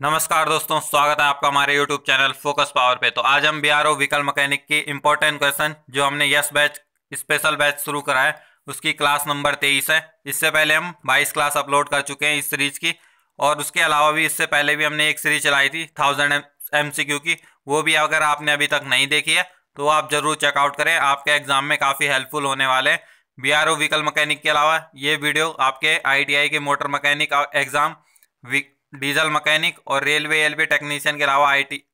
नमस्कार दोस्तों, स्वागत है आपका हमारे YouTube चैनल फोकस पावर पे। तो आज हम बीआरओ व्हीकल मैकेनिक की इंपॉर्टेंट क्वेश्चन जो हमने यस बैच स्पेशल बैच शुरू करा है उसकी क्लास नंबर 23 है। इससे पहले हम 22 क्लास अपलोड कर चुके हैं इस सीरीज की, और उसके अलावा भी इससे पहले भी हमने एक सीरीज चलाई थी 1000 MCQ की। वो भी अगर आपने अभी तक नहीं देखी है तो आप जरूर चेकआउट करें, आपके एग्जाम में काफ़ी हेल्पफुल होने वाले हैं। बीआरओ व्हीकल मैकेनिक के अलावा ये वीडियो आपके ITI के motor mechanic exam, diesel mechanic और रेलवे एलबी टेक्नीशियन के अलावा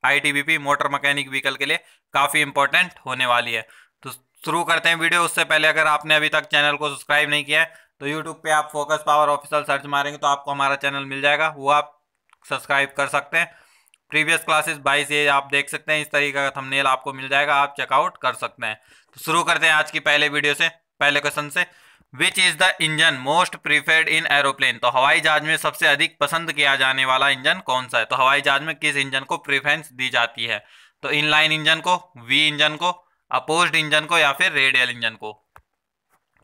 ITBP मोटर मैकेनिक व्हीकल के लिए काफ़ी इंपॉर्टेंट होने वाली है। तो शुरू करते हैं वीडियो। उससे पहले अगर आपने अभी तक चैनल को सब्सक्राइब नहीं किया है तो यूट्यूब पे आप फोकस पावर ऑफिशियल सर्च मारेंगे तो आपको हमारा चैनल मिल जाएगा, वो आप सब्सक्राइब कर सकते हैं। प्रीवियस क्लासेस 22 ये आप देख सकते हैं, इस तरीके का थंबनेल आपको मिल जाएगा, आप चेकआउट कर सकते हैं। तो शुरू करते हैं आज की पहले वीडियो से, पहले क्वेश्चन से। विच is the engine most preferred in aeroplane? तो हवाई जहाज में सबसे अधिक पसंद किया जाने वाला इंजन कौन सा है? तो हवाई जहाज में किस इंजन को प्रेफरेंस दी जाती है? तो इनलाइन इंजन को, वी इंजन को, अपोज्ड इंजन को या फिर रेडियल इंजन को?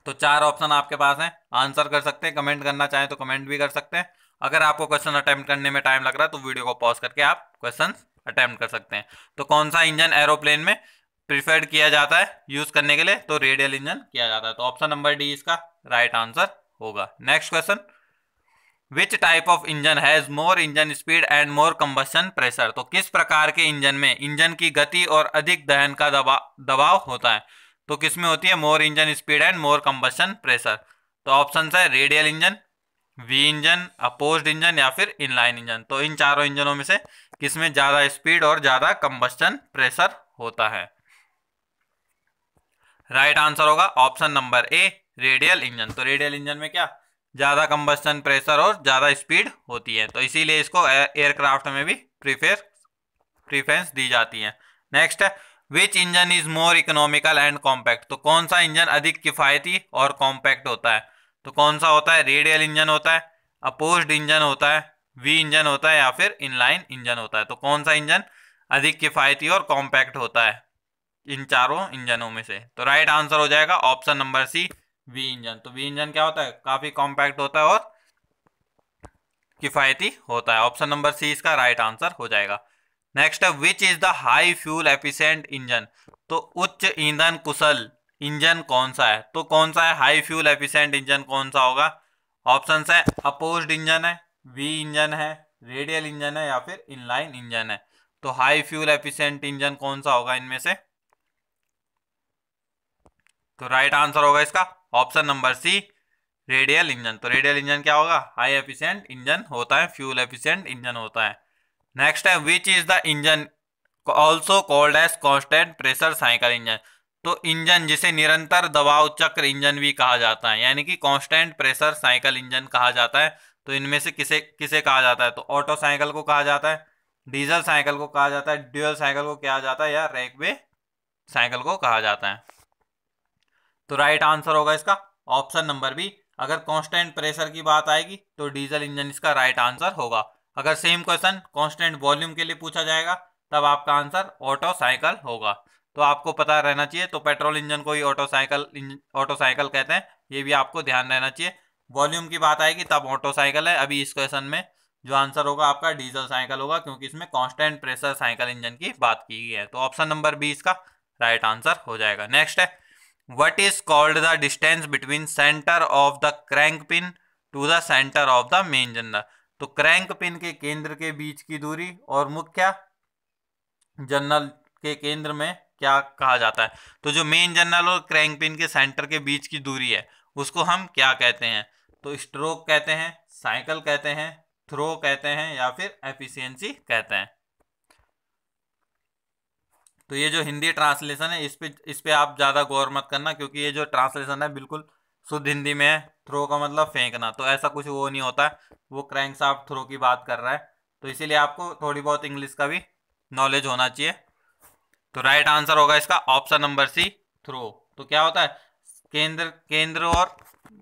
तो चार ऑप्शन आपके पास हैं, आंसर कर सकते हैं। कमेंट करना चाहें तो कमेंट भी कर सकते हैं। अगर आपको क्वेश्चन अटेम्प्ट करने में टाइम लग रहा है तो वीडियो को पॉज करके आप क्वेश्चन अटेम्प्ट कर सकते हैं। तो कौन सा इंजन एरोप्लेन में प्रिफर्ड किया जाता है यूज करने के लिए? तो रेडियल इंजन किया जाता है। तो ऑप्शन नंबर डी इसका राइट आंसर होगा। Next question, which type of engine has more engine speed and more combustion pressure? तो किस प्रकार के इंजन में इंजन की गति और अधिक दहन का दबाव होता है? तो किस में होती है more engine speed and more combustion pressure? तो ऑप्शन है radial engine, V engine, opposed engine या फिर इनलाइन इंजन। तो इन चारों इंजनों में से किस में ज्यादा स्पीड और ज्यादा कंबशन प्रेशर होता है? राइट आंसर होगा ऑप्शन नंबर ए, रेडियल इंजन। तो रेडियल इंजन में क्या ज्यादा कंबशन प्रेशर और ज्यादा स्पीड होती है, तो इसीलिए इसको एयरक्राफ्ट में भी प्रीफरेंस दी जाती है। नेक्स्ट है, which engine is more economical and compact? तो कौन सा इंजन अधिक किफायती और कॉम्पैक्ट होता है? तो कौन सा होता है? रेडियल इंजन होता है, अपोज्ड इंजन होता है, वी इंजन होता है या फिर इनलाइन इंजन होता है? तो कौन सा इंजन अधिक किफायती और कॉम्पैक्ट होता है इन चारों इंजनों में से? तो राइट आंसर हो जाएगा option number C, V engine. तो वी इंजन क्या होता है? काफी कॉम्पैक्ट होता है और किफायती होता है। ऑप्शन नंबर सी इसका राइट आंसर हो जाएगा। नेक्स्ट है, which is the high fuel efficient engine? तो उच्च ईंधन कुशल इंजन कौन सा है? तो कौन सा है हाई फ्यूल एफिशिएंट इंजन? कौन सा होगा? ऑप्शन है अपोज्ड इंजन है, वी इंजन है, रेडियल इंजन है या फिर इनलाइन इंजन है? तो हाई फ्यूल एफिशिएंट इंजन कौन सा होगा इनमें से? तो राइट आंसर होगा इसका option number C, radial engine. तो रेडियल इंजन क्या होगा? हाई एफिशिएंट इंजन होता है, फ्यूल एफिशिएंट इंजन होता है। नेक्स्ट है, which is the engine also called as constant pressure cycle engine? तो इंजन जिसे निरंतर दबाव चक्र इंजन भी कहा जाता है, यानी कि कांस्टेंट प्रेशर साइकिल इंजन कहा जाता है। तो इनमें से किसे किसे कहा जाता है? तो ऑटो साइकिल को कहा जाता है, डीजल साइकिल को कहा जाता है, ड्यूअल साइकिल को कहा जाता है या रेकवे साइकिल को कहा जाता है? तो राइट आंसर होगा इसका ऑप्शन नंबर बी। अगर कांस्टेंट प्रेशर की बात आएगी तो डीजल इंजन इसका राइट आंसर होगा। अगर सेम क्वेश्चन कांस्टेंट वॉल्यूम के लिए पूछा जाएगा तब आपका आंसर ऑटो साइकिल होगा। तो आपको पता रहना चाहिए। तो पेट्रोल इंजन को ही ऑटो साइकिल कहते हैं, ये भी आपको ध्यान रहना चाहिए। वॉल्यूम की बात आएगी तब ऑटो साइकिल है। अभी इस क्वेश्चन में जो आंसर होगा आपका डीजल साइकिल होगा, क्योंकि इसमें कांस्टेंट प्रेशर साइकिल इंजन की बात की गई है। तो ऑप्शन नंबर बी इसका राइट आंसर हो जाएगा। नेक्स्ट है, what is called the distance between center of the crank pin to the center of the main Junnar? तो क्रैंक पिन के केंद्र के बीच की दूरी और मुख्य जर्नल के केंद्र में क्या कहा जाता है? तो जो मेन जर्नल और क्रैंक पिन के सेंटर के बीच की दूरी है उसको हम क्या कहते हैं? तो स्ट्रोक कहते हैं, साइकिल कहते हैं, थ्रो कहते हैं या फिर एफिशिएंसी कहते हैं? तो ये जो हिंदी ट्रांसलेशन है इस पे आप ज़्यादा गौर मत करना, क्योंकि ये जो ट्रांसलेशन है बिल्कुल शुद्ध हिंदी में है। थ्रो का मतलब फेंकना, तो ऐसा कुछ वो नहीं होता है, वो क्रैंकशाफ्ट थ्रो की बात कर रहा है। तो इसीलिए आपको थोड़ी बहुत इंग्लिश का भी नॉलेज होना चाहिए। तो राइट आंसर होगा इसका ऑप्शन नंबर सी, थ्रो। तो क्या होता है? केंद्र और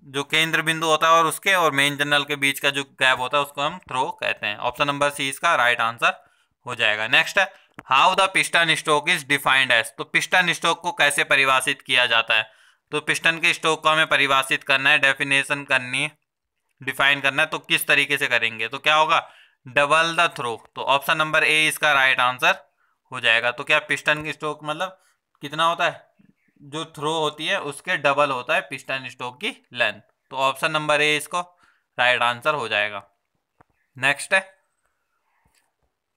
जो केंद्र बिंदु होता है और उसके और मेन जर्नल के बीच का जो गैप होता है उसको हम थ्रो कहते हैं। ऑप्शन नंबर सी इसका राइट आंसर हो जाएगा। नेक्स्ट है, how the piston stroke is defined as? तो पिस्टन स्ट्रोक को कैसे परिभाषित किया जाता है? तो पिस्टन के स्ट्रोक को हमें परिभाषित करना है, डेफिनेशन करनी है, डिफाइन करना है। तो किस तरीके से करेंगे? तो क्या होगा? Double the throw. तो ऑप्शन नंबर ए इसका राइट आंसर हो जाएगा। तो क्या पिस्टन की स्ट्रोक मतलब कितना होता है, जो थ्रो होती है उसके डबल होता है पिस्टन स्ट्रोक की लेंथ। तो ऑप्शन नंबर ए इसको राइट आंसर हो जाएगा। नेक्स्ट है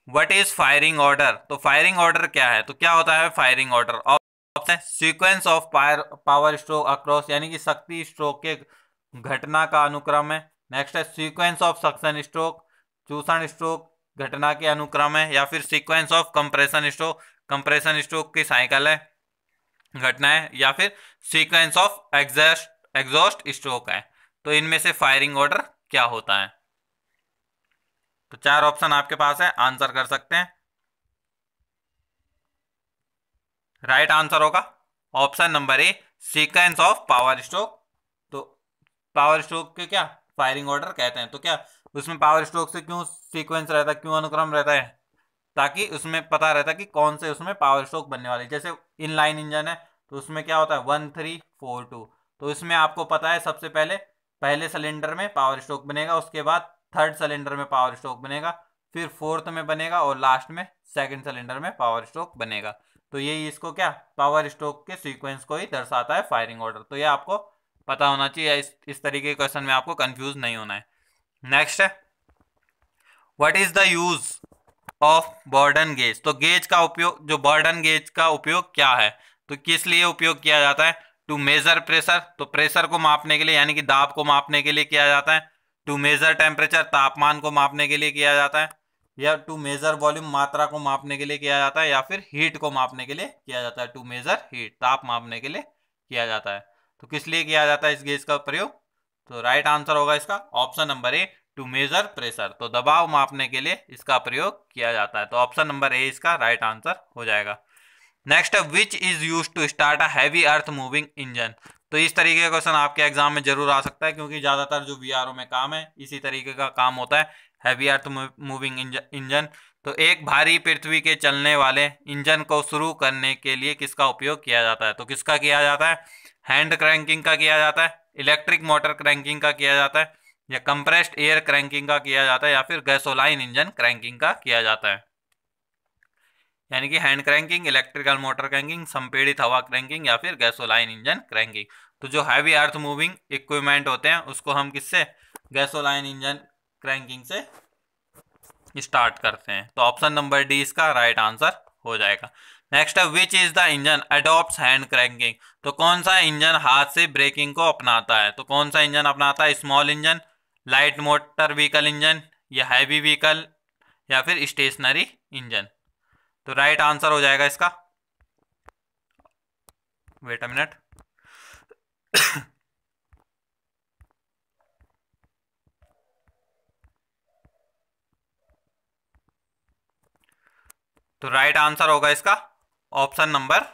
व्हाट इज फायरिंग ऑर्डर। तो फायरिंग ऑर्डर क्या है, तो क्या होता है firing order. Option sequence of power stroke across, यानी कि शक्ति स्ट्रोक के घटना का अनुक्रम है। नेक्स्ट है सीक्वेंस ऑफ सक्शन स्ट्रोक, चूषण स्ट्रोक घटना के अनुक्रम है। या फिर sequence of compression stroke, compression stroke की साइकिल है, घटना है। या फिर सीक्वेंस ऑफ एग्जॉस्ट स्ट्रोक है। तो इनमें से फायरिंग ऑर्डर क्या होता है। तो चार ऑप्शन आपके पास है, आंसर कर सकते हैं। राइट आंसर होगा option number A sequence of power stroke. तो पावर स्ट्रोक के क्या फायरिंग ऑर्डर कहते हैं। तो क्या उसमें पावर स्ट्रोक से क्यों सीक्वेंस रहता है, क्यों अनुक्रम रहता है, ताकि उसमें पता रहता है कि कौन से उसमें पावर स्ट्रोक बनने वाली। जैसे इनलाइन इंजन है तो उसमें क्या होता है 1342। तो इसमें आपको पता है सबसे पहले पहले सिलेंडर में पावर स्ट्रोक बनेगा, उसके बाद थर्ड सिलेंडर में पावर स्ट्रोक बनेगा, फिर फोर्थ में बनेगा और लास्ट में सेकंड सिलेंडर में पावर स्ट्रोक बनेगा। तो यही इसको क्या पावर स्ट्रोक के सीक्वेंस को ही दर्शाता है फायरिंग ऑर्डर। तो ये आपको पता होना चाहिए, इस तरीके के क्वेश्चन में आपको कंफ्यूज नहीं होना है। नेक्स्ट है what is the use of Bourdon gauge. तो गेज का उपयोग, जो बॉर्डन गेज का उपयोग क्या है, तो किस लिए उपयोग किया जाता है। टू मेजर प्रेशर, तो प्रेशर को मापने के लिए यानी कि दाब को मापने के लिए किया जाता है। टू मेजर टेम्परेचर, तापमान को मापने के लिए किया जाता है। या टू मेजर वॉल्यूम, मात्रा को मापने के लिए किया जाता है। या फिर हीट को मापने के लिए किया जाता है, टू मेजर हीट, ताप मापने के लिए किया जाता है। तो किस लिए किया जाता है इस गेज का प्रयोग। तो राइट आंसर होगा इसका option number A to measure pressure. तो दबाव मापने के लिए इसका प्रयोग किया जाता है। तो ऑप्शन नंबर ए इसका राइट आंसर हो जाएगा। नेक्स्ट है which is use to start a heavy earth moving engine. तो इस तरीके का क्वेश्चन आपके एग्जाम में जरूर आ सकता है, क्योंकि ज्यादातर जो वीआरओ में काम है इसी तरीके का काम होता है, हैवी अर्थ मूविंग इंजन। तो एक भारी पृथ्वी के चलने वाले इंजन को शुरू करने के लिए किसका उपयोग किया जाता है। तो किसका किया जाता है, हैंड क्रैंकिंग का किया जाता है, इलेक्ट्रिक मोटर क्रैंकिंग का किया जाता है, या कंप्रेस्ड एयर क्रैंकिंग का किया जाता है, या फिर गैसोलाइन इंजन क्रैंकिंग का किया जाता है। यानी कि hand cranking, electrical motor cranking, संपीड़ित हवा क्रैंकिंग, या फिर गैसोलाइन इंजन क्रैंकिंग। तो जो हैवी अर्थ मूविंग इक्विपमेंट होते हैं उसको हम किससे, गैसोलाइन इंजन क्रैंकिंग से स्टार्ट करते हैं। तो ऑप्शन नंबर डी इसका राइट आंसर हो जाएगा। नेक्स्ट है which is the engine adopts hand cranking. तो कौन सा इंजन हाथ से ब्रेकिंग को अपनाता है। तो कौन सा इंजन अपनाता है, small engine, light motor vehicle engine, या हैवी व्हीकल, या फिर स्टेशनरी इंजन। तो राइट आंसर हो जाएगा इसका, वेट अ मिनट तो राइट आंसर होगा इसका option number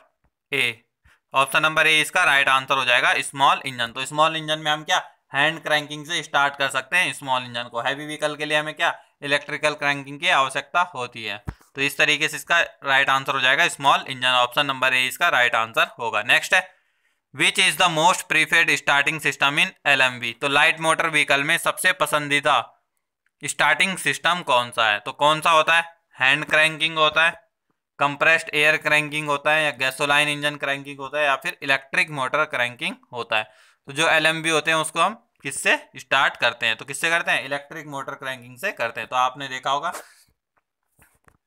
A. Option number A इसका राइट आंसर हो जाएगा स्मॉल इंजन। तो स्मॉल इंजन में हम क्या हैंड क्रैंकिंग से स्टार्ट कर सकते हैं स्मॉल इंजन को। हैवी व्हीकल के लिए हमें क्या इलेक्ट्रिकल क्रैंकिंग की आवश्यकता होती है। तो इस तरीके से इसका राइट आंसर हो जाएगा small engine. Option number A इसका राइट आंसर होगा। नेक्स्ट है which is the most preferred starting system in LMV. तो लाइट मोटर व्हीकल में सबसे पसंदीदा स्टार्टिंग सिस्टम कौन सा है। तो कौन सा होता है, हैंड क्रैंकिंग होता है, कंप्रेस्ड एयर क्रैंकिंग होता है, या गैसोलाइन इंजन क्रैंकिंग होता है, या फिर इलेक्ट्रिक मोटर क्रैंकिंग होता है। तो जो एलएमवी होते हैं उसको हम किससे स्टार्ट करते हैं, तो किससे करते हैं, इलेक्ट्रिक मोटर क्रैंकिंग से करते हैं। तो आपने देखा होगा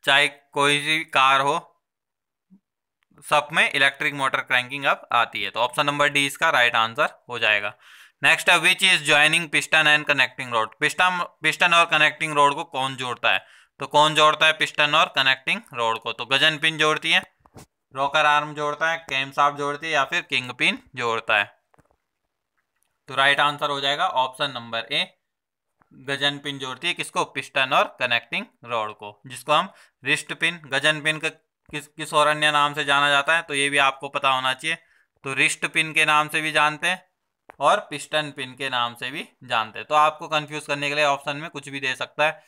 चाहे कोई सी कार हो सब में इलेक्ट्रिक मोटर क्रैंकिंग अब आती है। तो ऑप्शन नंबर डी इसका राइट आंसर हो जाएगा। नेक्स्ट है which is joining piston and connecting road. Piston और कनेक्टिंग रोड को कौन जोड़ता है। तो कौन जोड़ता है पिस्टन और कनेक्टिंग रोड को। तो गजन पिन जोड़ती है, रॉकर आर्म जोड़ता है, कैम शाफ्ट जोड़ती है, या फिर किंग पिन जोड़ता है। तो राइट आंसर हो जाएगा ऑप्शन नंबर ए, गजन पिन जोड़ती है किसको, पिस्टन और कनेक्टिंग रोड को, जिसको हम रिस्ट पिन, गजन पिन का किस और अन्य नाम से जाना जाता है, तो ये भी आपको पता होना चाहिए। तो रिस्ट पिन के नाम से भी जानते हैं और पिस्टन पिन के नाम से भी जानते हैं। तो आपको कंफ्यूज करने के लिए ऑप्शन में कुछ भी दे सकता है,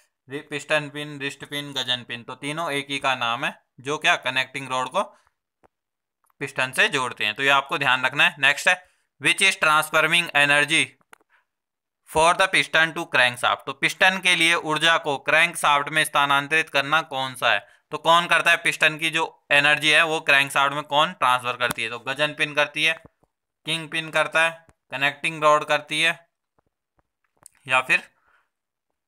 piston pin, wrist pin, Gajan pin. तो तीनों एक ही का नाम है जो क्या कनेक्टिंग रोड को पिस्टन से जोड़ते हैं। तो ये आपको ध्यान रखना है। नेक्स्ट है which is transforming energy for the piston to crank shaft, तो पिस्टन के लिए ऊर्जा को क्रैंक शाफ्ट में स्थानांतरित करना कौन सा है? तो कौन करता है? पिस्टन की जो एनर्जी है वो क्रैंक शाफ्ट में कौन ट्रांसफर करती है? तो गजन पिन करती है, किंग पिन करता है, कनेक्टिंग रॉड करती है, या फिर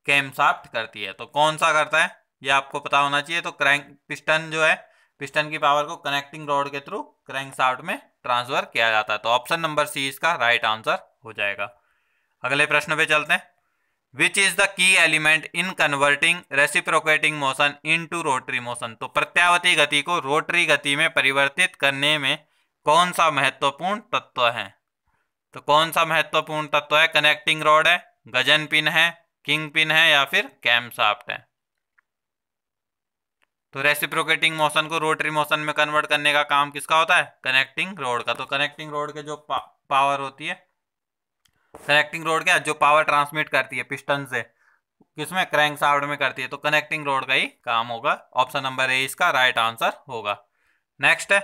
कैम शाफ्ट करती है। तो कौन सा करता है ये आपको पता होना चाहिए। तो क्रैंक पिस्टन जो है, पिस्टन की पावर को कनेक्टिंग रॉड के थ्रू क्रैंक शाफ्ट में ट्रांसफर किया जाता है। तो ऑप्शन नंबर सी इसका राइट आंसर हो जाएगा। अगले प्रश्न पे चलते हैं। विच is the key element in converting reciprocating motion into rotary motion, तो प्रत्यावर्ती गति को रोटरी गति में परिवर्तित करने में कौन सा महत्वपूर्ण तत्व है? तो कौन सा महत्वपूर्ण तत्व है? कनेक्टिंग रॉड है, गजन पिन है, किंग पिन है, या फिर कैम शाफ्ट है। तो रेसिप्रोकेटिंग मोशन को रोटरी मोशन में कन्वर्ट करने का काम किसका होता है? कनेक्टिंग रॉड का। तो कनेक्टिंग रॉड के जो पावर होती है, कनेक्टिंग रॉड क्या जो पावर ट्रांसमिट करती है पिस्टन से, किसमें? क्रैंक शाफ्ट में करती है। तो कनेक्टिंग रॉड का ही काम होगा। ऑप्शन नंबर ए इसका राइट आंसर होगा। नेक्स्ट है,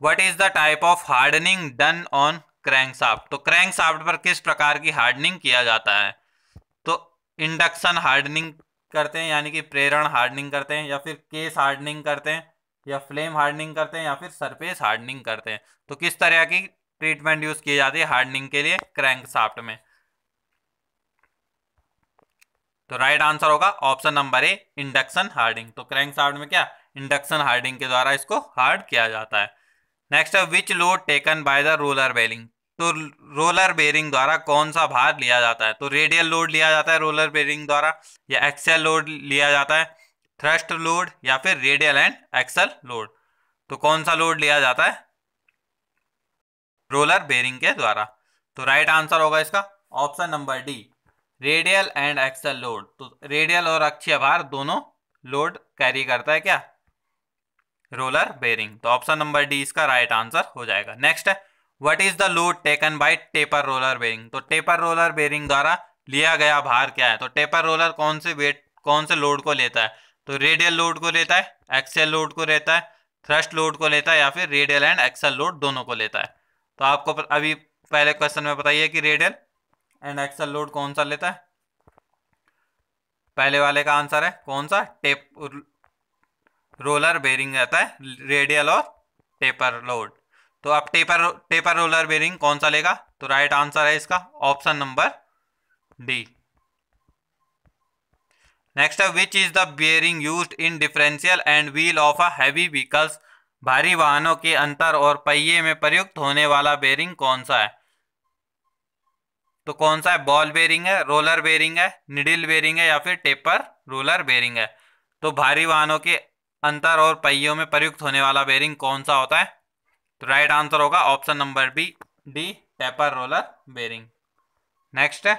what is the type of hardening done on crank shaft, तो क्रैंक शाफ्ट पर किस प्रकार की हार्डनिंग किया जाता है? तो इंडक्शन हार्डनिंग करते हैं, यानी कि प्रेरण हार्डनिंग करते हैं, या फिर केस हार्डनिंग करते हैं, या फ्लेम हार्डनिंग करते हैं, या फिर सरफेस हार्डनिंग करते हैं। तो किस तरह की ट्रीटमेंट यूज की जाती है हार्डनिंग के लिए क्रैंक शाफ्ट में? तो राइट आंसर होगा ऑप्शन नंबर ए, इंडक्शन हार्डनिंग। तो क्रैंक शाफ्ट में क्या इंडक्शन हार्डनिंग के द्वारा इसको हार्ड किया जाता है। नेक्स्ट है, which load taken by the roller bearing, तो रोलर बेरिंग द्वारा कौन सा भार लिया जाता है? तो रेडियल लोड लिया जाता है रोलर बेरिंग द्वारा, या एक्सेल लोड लिया जाता है, थ्रस्ट लोड, या फिर रेडियल एंड एक्सेल लोड। तो कौन सा लोड लिया जाता है रोलर बेरिंग के द्वारा? तो राइट आंसर होगा इसका option number D, radial and axle load. तो रेडियल और अक्षीय भार दोनों लोड कैरी करता है क्या रोलर बेरिंग। तो ऑप्शन नंबर डी इसका राइट आंसर हो जाएगा। नेक्स्ट है, what is the load taken by taper roller bearing, तो टेपर रोलर बेरिंग द्वारा लिया गया भार क्या है? तो टेपर रोलर कौन से वेट, कौन से लोड को लेता है? तो रेडियल लोड को लेता है, एक्सेल लोड को लेता है, थ्रस्ट लोड को लेता है, या फिर रेडियल एंड एक्सेल लोड दोनों को लेता है। तो आपको अभी पहले क्वेश्चन में बताइए कि रेडियल एंड एक्सेल लोड कौन सा लेता है? पहले वाले का आंसर है कौन सा? रोलर बेरिंग रहता है रेडियल और टेपर लोड। तो अब टेपर रोलर बेरिंग कौन सा लेगा? तो राइट आंसर है इसका ऑप्शन नंबर डी। नेक्स्ट है, which is the bearing used in differential and wheel of a heavy vehicles, भारी वाहनों के अंतर और पहिए में प्रयुक्त होने वाला बेरिंग कौन सा है? तो कौन सा है? बॉल बेरिंग है, रोलर बेरिंग है, निडिल बेरिंग है, या फिर टेपर रोलर बेरिंग है। तो भारी वाहनों के अंतर और पहियों में प्रयुक्त होने वाला बेरिंग कौन सा होता है? तो राइट आंसर होगा option number B, D, taper roller bearing. Next है,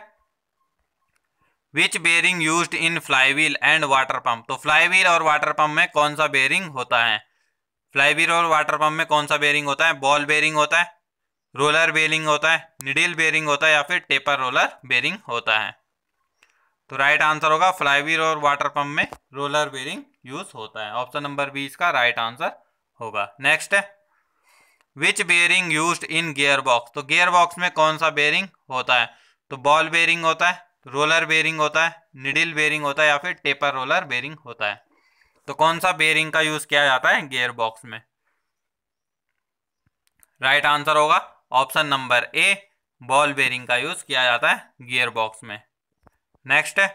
which bearing used in flywheel and water pump, तो फ्लाईव्हील और वाटर पंप में कौन सा बेरिंग होता है? फ्लाईव्हील और वाटर पंप में कौन सा बेरिंग होता है? बॉल बेरिंग होता है, रोलर बेरिंग होता है, निडिल बेरिंग होता है, या फिर टेपर रोलर बेरिंग होता है। तो राइट आंसर होगा फ्लाईव्हील और वाटर पंप में रोलर बेरिंग यूज होता है। ऑप्शन नंबर बी इसका राइट आंसर होगा। नेक्स्ट है, which bearing used in gear box, तो गियर बॉक्स में कौन सा बेरिंग होता है? तो बॉल बेरिंग होता है, रोलर बेरिंग होता है, निडिल बेरिंग होता है, या फिर टेपर रोलर बेरिंग होता है। तो कौन सा बेरिंग का यूज किया जाता है गियर बॉक्स में? राइट आंसर होगा option number A, ball bearing का यूज किया जाता है गियर बॉक्स में। नेक्स्ट है,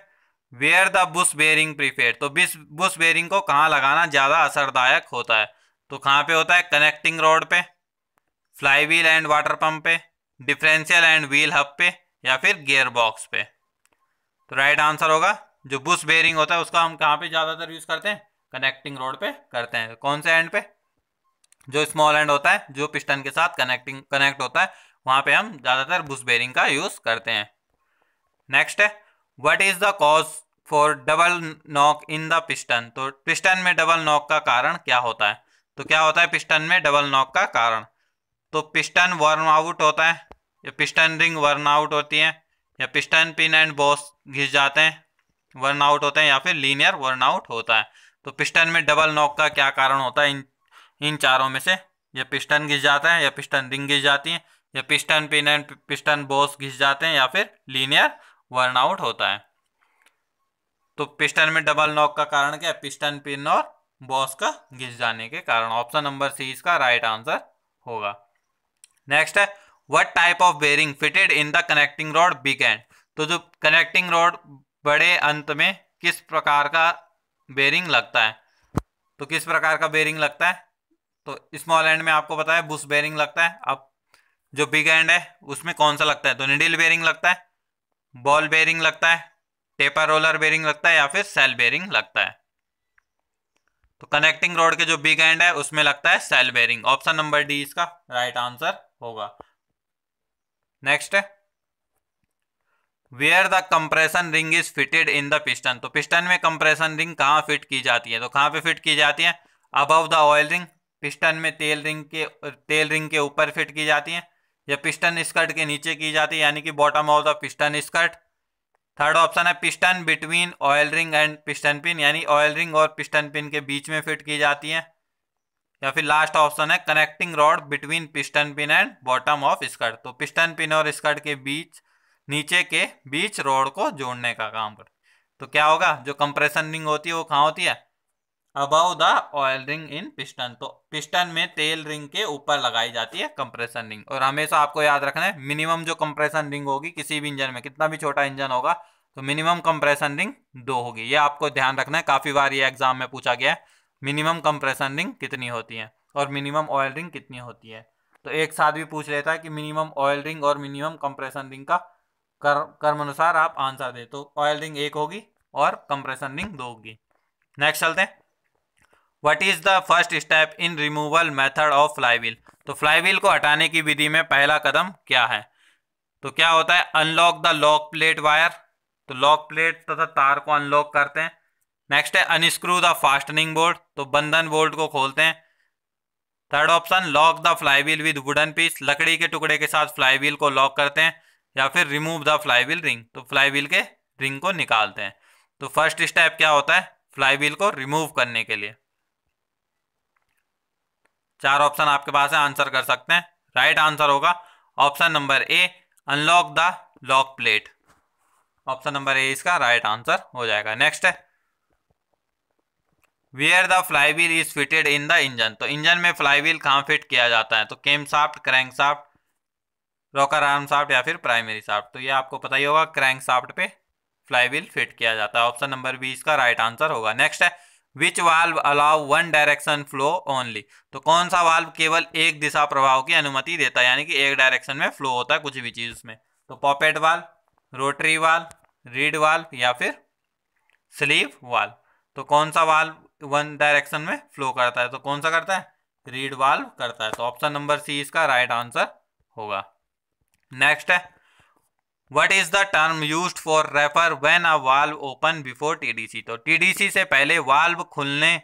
where the bush bearing preferred, तो बुश बेरिंग को कहाँ लगाना ज़्यादा असरदायक होता है? तो कहाँ पे होता है? कनेक्टिंग रॉड पे, फ्लाईव्हील एंड वाटर पंप पे, डिफरेंशियल एंड व्हील हब पे, या फिर गियर बॉक्स पे। तो राइट आंसर होगा जो बुश बेरिंग होता है उसका हम कहाँ पे ज़्यादातर यूज करते हैं? कनेक्टिंग रॉड पे करते हैं। कौन से एंड पे? जो स्मॉल एंड होता है, जो पिस्टन के साथ कनेक्ट होता है, वहां पे हम ज्यादातर बुश बेरिंग का यूज करते हैं। नेक्स्ट है, what is the cause for double knock in the piston, तो पिस्टन में डबल नॉक का कारण क्या होता है? तो क्या होता है पिस्टन में डबल नॉक का कारण? तो पिस्टन वर्न आउट होता है, या पिस्टन रिंग वर्न आउट होती है, या पिस्टन पिन एंड बॉस घिस जाते हैं वर्न आउट होते हैं, या फिर लीनियर वर्न आउट होता है। तो पिस्टन में डबल नॉक का क्या कारण होता है? इन चारों में से, या पिस्टन घिस जाता है, या पिस्टन रिंग घिस जाती है, या piston pin and piston Bose घिस जाते हैं, या फिर लीनियर बर्नआउट होता है। तो पिस्टन में डबल नॉक का कारण क्या है? पिस्टन पिन और बॉस का घिस जाने के कारण। ऑप्शन नंबर सी इसका राइट आंसर होगा। नेक्स्ट है, what type of bearing fitted in the connecting rod big end. तो जो कनेक्टिंग रॉड बड़े अंत में किस प्रकार का बेरिंग लगता है? तो किस प्रकार का बेरिंग लगता है? तो स्मॉल एंड में आपको पता है बुश बेरिंग लगता है। अब जो बिग एंड है उसमें कौन सा लगता है? तो निडल बेरिंग लगता है, बॉल बेरिंग लगता है, टेपर रोलर बेरिंग लगता है, या फिर सेल बेरिंग लगता है। तो कनेक्टिंग रॉड के जो बिग एंड है उसमें लगता है shell bearing. Option number D इसका राइट आंसर होगा। नेक्स्ट है, where the compression ring is fitted in the piston. तो पिस्टन में कंप्रेशन रिंग कहाँ फिट की जाती है? तो कहाँ पे फिट की जाती है? Above the oil ring, piston में तेल रिंग के ऊपर फिट की जाती है, या पिस्टन स्कर्ट के नीचे की जाती है, यानी कि bottom of the piston skirt. Third option है piston between oil ring and piston pin, यानी ऑयल रिंग और पिस्टन पिन के बीच में फिट की जाती है। या फिर लास्ट ऑप्शन है connecting rod between piston pin and bottom of skirt. तो पिस्टन पिन और स्कर्ट के बीच, नीचे के बीच रॉड को जोड़ने का काम कर। तो क्या होगा? जो कंप्रेशन रिंग होती है वो कहाँ होती है? Above the oil ring in piston. तो पिस्टन में तेल रिंग के ऊपर लगाई जाती है कंप्रेशन रिंग। और हमेशा आपको याद रखना है मिनिमम जो कंप्रेशन रिंग होगी किसी भी इंजन में, कितना भी छोटा इंजन होगा, तो मिनिमम कंप्रेशन रिंग 2 होगी। ये आपको ध्यान रखना है, काफी बार ये एग्जाम में पूछा गया है मिनिमम कंप्रेशन रिंग कितनी होती है और मिनिमम ऑयल रिंग कितनी होती है। तो एक साथ भी पूछ लेता है कि मिनिमम ऑयल रिंग और मिनिमम कंप्रेशन रिंग का कर्म अनुसार आप आंसर दे। तो ऑयल रिंग 1 होगी और कंप्रेशन रिंग 2 होगी। नेक्स्ट चलते हैं, what is the first step in removal method of flywheel. तो फ्लाईव्हील को हटाने की विधि में पहला कदम क्या है? तो क्या होता है? Unlock the lock plate wire. तो लॉक प्लेट तथा तार को अनलॉक करते हैं। नेक्स्ट है अनस्क्रू द फास्टनिंग बोल्ट। तो बंधन बोल्ट को खोलते हैं। Third option lock the flywheel with wooden piece. लकड़ी के टुकड़े के साथ फ्लाईव्हील को लॉक करते हैं। या फिर रिमूव द फ्लाईव्हील रिंग। तो फ्लाईव्हील के रिंग को निकालते हैं। तो फर्स्ट स्टेप क्या होता है फ्लाईव्हील को रिमूव करने के लिए? 4 ऑप्शन आपके पास है, आंसर कर सकते हैं। राइट आंसर होगा option number A, unlock the lock plate. Option number A इसका राइट आंसर हो जाएगा। नेक्स्ट है, where the flywheel is fitted in the engine. तो इंजन में फ्लाईव्हील कहाँ फिट किया जाता है? तो cam shaft, crank shaft, rocker arm shaft, या फिर प्राइमरी शाफ्ट। तो ये आपको पता ही होगा, क्रैंक शाफ्ट पे फ्लाईव्हील फिट किया जाता है। ऑप्शन नंबर बी इसका राइट आंसर होगा। नेक्स्ट है, which valve allow one direction flow only. तो कौन सा वाल्व केवल एक दिशा प्रवाह की अनुमति देता है, यानी कि एक डायरेक्शन में फ्लो होता है कुछ भी चीज उसमें? तो poppet valve, rotary valve, reed valve, या फिर स्लीव वाल्व। तो कौन सा वाल्व वन डायरेक्शन में फ्लो करता है? तो कौन सा करता है? रीड वाल्व करता है। तो ऑप्शन नंबर सी इसका राइट आंसर होगा। नेक्स्ट है, what is the term used for refer when a valve open before TDC. तो टीडीसी से पहले वाल्व खुलने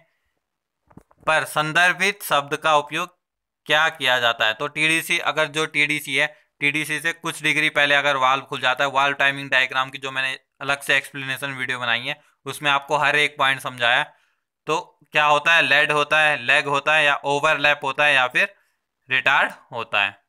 पर संदर्भित शब्द का उपयोग क्या किया जाता है? तो टीडीसी, अगर जो टीडीसी है, टीडीसी से कुछ डिग्री पहले अगर वाल्व खुल जाता है, वाल्व टाइमिंग डायग्राम की जो मैंने अलग से एक्सप्लेनेशन वीडियो बनाई है उसमें आपको हर एक पॉइंट समझाया। तो क्या होता है? लेड होता है, लेग होता है, या ओवरलैप होता है, या फिर रिटार्ड होता है।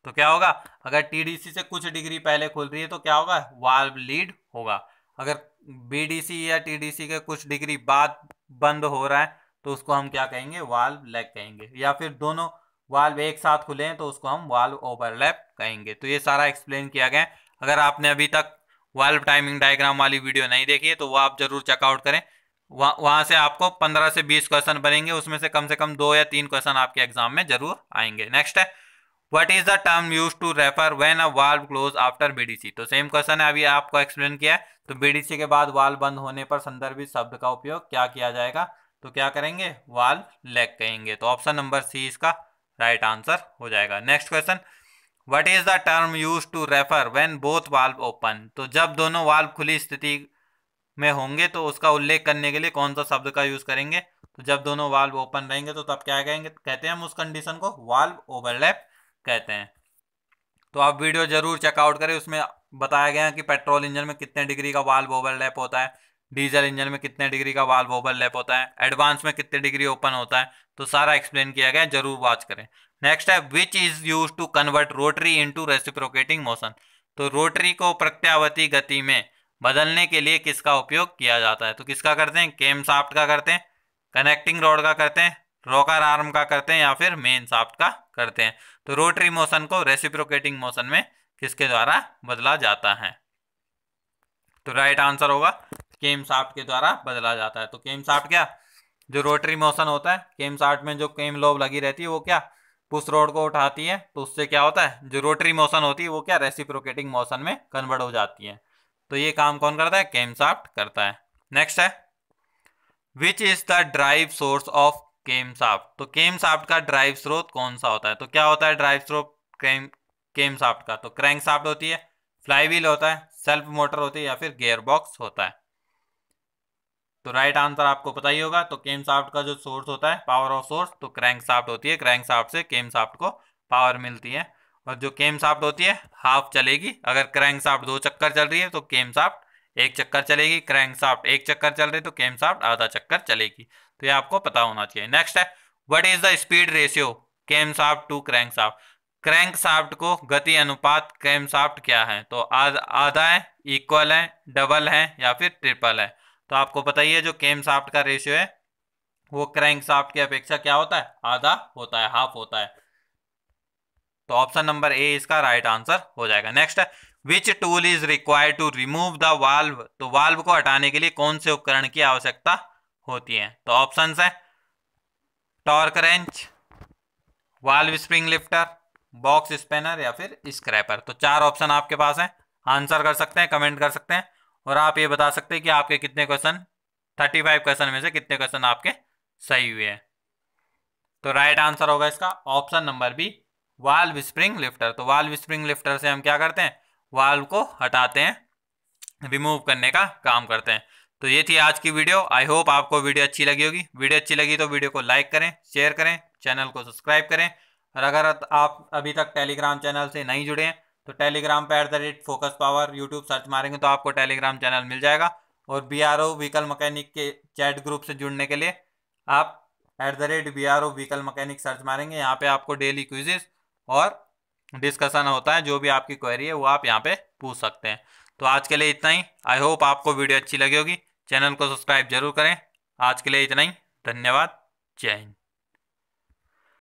तो क्या होगा? अगर टीडीसी से कुछ डिग्री पहले खुल रही है तो क्या होगा? वाल्व लीड होगा। अगर बीडीसी या टीडीसी के कुछ डिग्री बाद बंद हो रहा है तो उसको हम क्या कहेंगे? वाल्व लैग कहेंगे। या फिर दोनों वाल्व एक साथ खुले हैं तो उसको हम वाल्व ओवरलैप कहेंगे। तो ये सारा एक्सप्लेन किया गया है। अगर आपने अभी तक वाल्व टाइमिंग डायग्राम वाली वीडियो नहीं देखी है तो वो आप जरूर चेकआउट करें। वहां से आपको 15 से 20 क्वेश्चन बनेंगे, उसमें से कम 2 या 3 क्वेश्चन आपके एग्जाम में जरूर आएंगे। नेक्स्ट है, what is the term used to refer when a valve close after BDC. तो सेम क्वेश्चन है, अभी आपको एक्सप्लेन किया है। तो बीडीसी के बाद वाल्व बंद होने पर संदर्भित शब्द का उपयोग क्या किया जाएगा? तो क्या करेंगे? वाल्व लैग कहेंगे। तो ऑप्शन नंबर सी इसका राइट आंसर हो जाएगा। Next question, what is the term used to refer when both valve open. तो जब दोनों वाल्व खुली स्थिति में होंगे तो उसका उल्लेख करने के लिए कौन सा शब्द का यूज करेंगे? तो जब दोनों वाल्व ओपन रहेंगे तो तब क्या कहेंगे? कहते हैं हम उस कंडीशन को वाल्व ओवरलैप कहते हैं। तो आप वीडियो जरूर चेकआउट करें, उसमें बताया गया है कि पेट्रोल इंजन में कितने डिग्री का वाल्व ओवरलैप होता है, डीजल इंजन में कितने डिग्री का वाल्व ओवरलैप होता है, एडवांस में कितने डिग्री ओपन होता है। तो सारा एक्सप्लेन किया गया है, जरूर वॉच करें। नेक्स्ट है which is use to convert rotary into reciprocating motion. तो रोटरी को प्रत्यावर्ती गति में बदलने के लिए किसका उपयोग किया जाता है? तो किसका करते हैं? केम शाफ्ट का करते हैं, कनेक्टिंग रॉड का करते हैं, रॉकर आर्म का करते हैं, या फिर मेन शाफ्ट का करते हैं। तो रोटरी मोशन को रेसिप्रोकेटिंग मोशन में किसके द्वारा बदला जाता है? तो राइट आंसर होगा केम शाफ्ट के द्वारा बदला जाता है। तो केम शाफ्ट क्या, जो रोटरी मोशन होता है, केम शाफ्ट में जो केम लोब लगी रहती है वो क्या पुश रोड को उठाती है, तो उससे क्या होता है, जो रोटरी मोशन होती है वो क्या रेसिप्रोकेटिंग मोशन में कन्वर्ट हो जाती है। तो ये काम कौन करता है? केम शाफ्ट करता है। नेक्स्ट है which is the drive source of came shaft. तो केम शाफ्ट का ड्राइव स्रोत कौन सा होता है? तो क्या होता है ड्राइव स्रोत केम शाफ्ट का? तो क्रैंक शाफ्ट होती है, फ्लाईव्हील होता है, सेल्फ मोटर होती है, या फिर गियर बॉक्स होता है। तो राइट आंसर आपको पता ही होगा। तो केम शाफ्ट का जो सोर्स होता है, पावर ऑफ सोर्स, तो क्रैंक शाफ्ट होती है। क्रैंक शाफ्ट से केम शाफ्ट को पावर मिलती है। और जो केम शाफ्ट होती है हाफ चलेगी। अगर क्रैंक शाफ्ट 2 चक्कर चल रही है तो केम शाफ्ट 1 चक्कर चलेगी। क्रैंक शाफ्ट 1 चक्कर चल रही है तो केम शाफ्ट आधा चक्कर चलेगी। तो ये आपको पता होना चाहिए। नेक्स्ट है what is the speed ratio cam shaft to crank shaft. Crank shaft को गति अनुपात केम शाफ्ट क्या है? तो आधा है, इक्वल है, डबल है, या फिर ट्रिपल है। तो आपको पता ही है जो केम शाफ्ट का रेशियो है वो क्रैंक शाफ्ट की अपेक्षा क्या होता है? आधा होता है, हाफ होता है। तो ऑप्शन नंबर ए इसका राइट आंसर हो जाएगा। नेक्स्ट है which tool is required to remove the valve. तो वाल्व को हटाने के लिए कौन से उपकरण की आवश्यकता होती है? तो ऑप्शन है torque wrench, valve spring lifter, box spanner, या फिर स्क्रैपर। तो 4 ऑप्शन आपके पास हैं। आंसर कर सकते हैं, कमेंट कर सकते हैं, और आप ये बता सकते हैं कि आपके कितने क्वेश्चन 35 क्वेश्चन में से कितने क्वेश्चन आपके सही हुए हैं। तो राइट आंसर होगा इसका option number B, valve spring lifter. तो वाल्व स्प्रिंग लिफ्टर से हम क्या करते हैं? वाल्व को हटाते हैं, रिमूव करने का काम करते हैं। तो ये थी आज की वीडियो। आई होप आपको वीडियो अच्छी लगी होगी। वीडियो अच्छी लगी तो वीडियो को लाइक करें, शेयर करें, चैनल को सब्सक्राइब करें। और अगर आप अभी तक टेलीग्राम चैनल से नहीं जुड़े हैं तो टेलीग्राम पे @फोकस पावर यूट्यूब सर्च मारेंगे तो आपको टेलीग्राम चैनल मिल जाएगा। और BRO व्हीकल मैकेनिक के चैट ग्रुप से जुड़ने के लिए आप @BRO व्हीकल मैकेनिक सर्च मारेंगे। यहाँ पे आपको डेली क्विजेस और डिस्कशन होता है। जो भी आपकी क्वेरी है वो आप यहाँ पे पूछ सकते हैं। तो आज के लिए इतना ही। आई होप आपको वीडियो अच्छी लगी होगी। चैनल को सब्सक्राइब जरूर करें। आज के लिए इतना ही। धन्यवाद। जय हिंद।